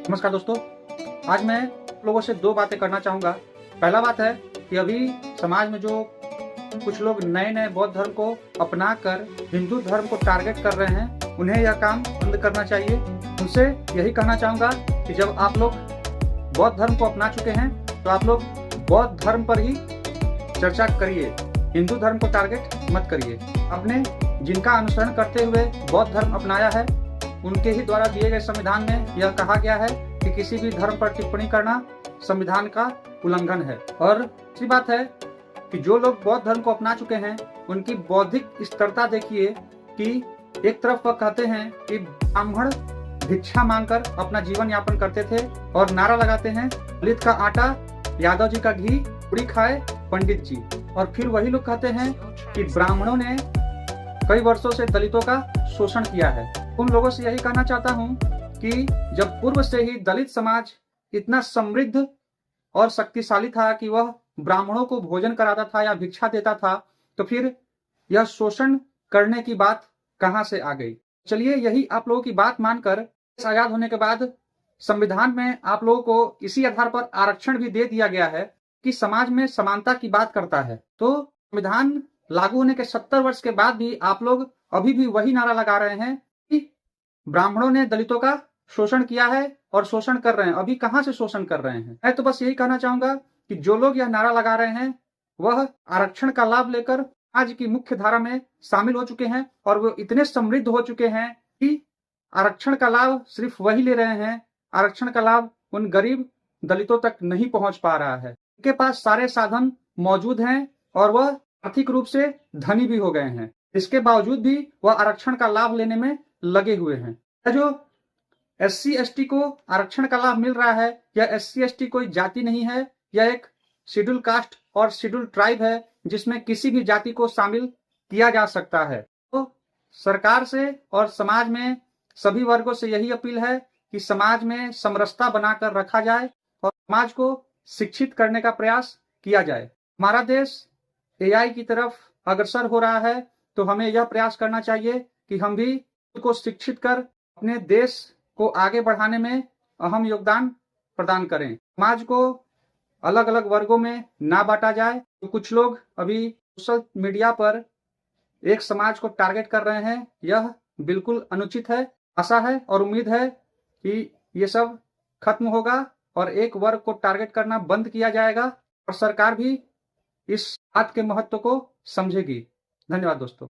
नमस्कार दोस्तों, आज मैं लोगों से दो बातें करना चाहूँगा। पहला बात है कि अभी समाज में जो कुछ लोग नए नए बौद्ध धर्म को अपना कर हिंदू धर्म को टारगेट कर रहे हैं, उन्हें यह काम बंद करना चाहिए। उनसे यही कहना चाहूँगा कि जब आप लोग बौद्ध धर्म को अपना चुके हैं तो आप लोग बौद्ध धर्म पर ही चर्चा करिए, हिंदू धर्म को टारगेट मत करिए। आपने जिनका अनुसरण करते हुए बौद्ध धर्म अपनाया है, उनके ही द्वारा दिए गए संविधान में यह कहा गया है कि किसी भी धर्म पर टिप्पणी करना संविधान का उल्लंघन है। और दूसरी बात है कि जो लोग बौद्ध धर्म को अपना चुके हैं, उनकी बौद्धिक स्थिरता देखिए कि एक तरफ वह कहते हैं कि ब्राह्मण भिक्षा मांगकर अपना जीवन यापन करते थे और नारा लगाते हैं, दलित का आटा यादव जी का घी पूरी खाए पंडित जी। और फिर वही लोग कहते हैं कि ब्राह्मणों ने कई वर्षों से दलितों का शोषण किया है। उन लोगों से यही कहना चाहता हूं कि जब पूर्व से ही दलित समाज इतना समृद्ध और शक्तिशाली था कि वह ब्राह्मणों को भोजन कराता था या भिक्षा देता था, तो फिर यह शोषण करने की बात कहां से आ गई। चलिए, यही आप लोगों की बात मानकर आजाद होने के बाद संविधान में आप लोगों को इसी आधार पर आरक्षण भी दे दिया गया है कि समाज में समानता की बात करता है। तो संविधान लागू होने के 70 वर्ष के बाद भी आप लोग अभी भी वही नारा लगा रहे हैं कि ब्राह्मणों ने दलितों का शोषण किया है और शोषण कर रहे हैं। अभी कहां से शोषण कर रहे हैं? मैं तो बस यही कहना चाहूंगा कि जो लोग यह नारा लगा रहे हैं वह आरक्षण का लाभ लेकर आज की मुख्य धारा में शामिल हो चुके हैं और वो इतने समृद्ध हो चुके हैं कि आरक्षण का लाभ सिर्फ वही ले रहे हैं। आरक्षण का लाभ उन गरीब दलितों तक नहीं पहुंच पा रहा है। उनके पास सारे साधन मौजूद हैं और वह आर्थिक रूप से धनी भी हो गए हैं। इसके बावजूद भी वह आरक्षण का लाभ लेने में लगे हुए हैं। जो SC ST को आरक्षण का लाभ मिल रहा है, यह SC ST कोई जाति नहीं है, यह एक शेड्यूल कास्ट और शेड्यूल ट्राइब है जिसमें किसी भी जाति को शामिल किया जा सकता है। तो सरकार से और समाज में सभी वर्गों से यही अपील है कि समाज में समरसता बनाकर रखा जाए और समाज को शिक्षित करने का प्रयास किया जाए। हमारा देश AI की तरफ अग्रसर हो रहा है, तो हमें यह प्रयास करना चाहिए कि हम भी खुद को शिक्षित कर अपने देश को आगे बढ़ाने में अहम योगदान प्रदान करें। समाज को अलग अलग वर्गों में ना बांटा जाए। तो कुछ लोग अभी सोशल मीडिया पर एक समाज को टारगेट कर रहे हैं, यह बिल्कुल अनुचित है। आशा है और उम्मीद है कि ये सब खत्म होगा और एक वर्ग को टारगेट करना बंद किया जाएगा और सरकार भी इस बात के महत्व को समझेगी। धन्यवाद दोस्तों।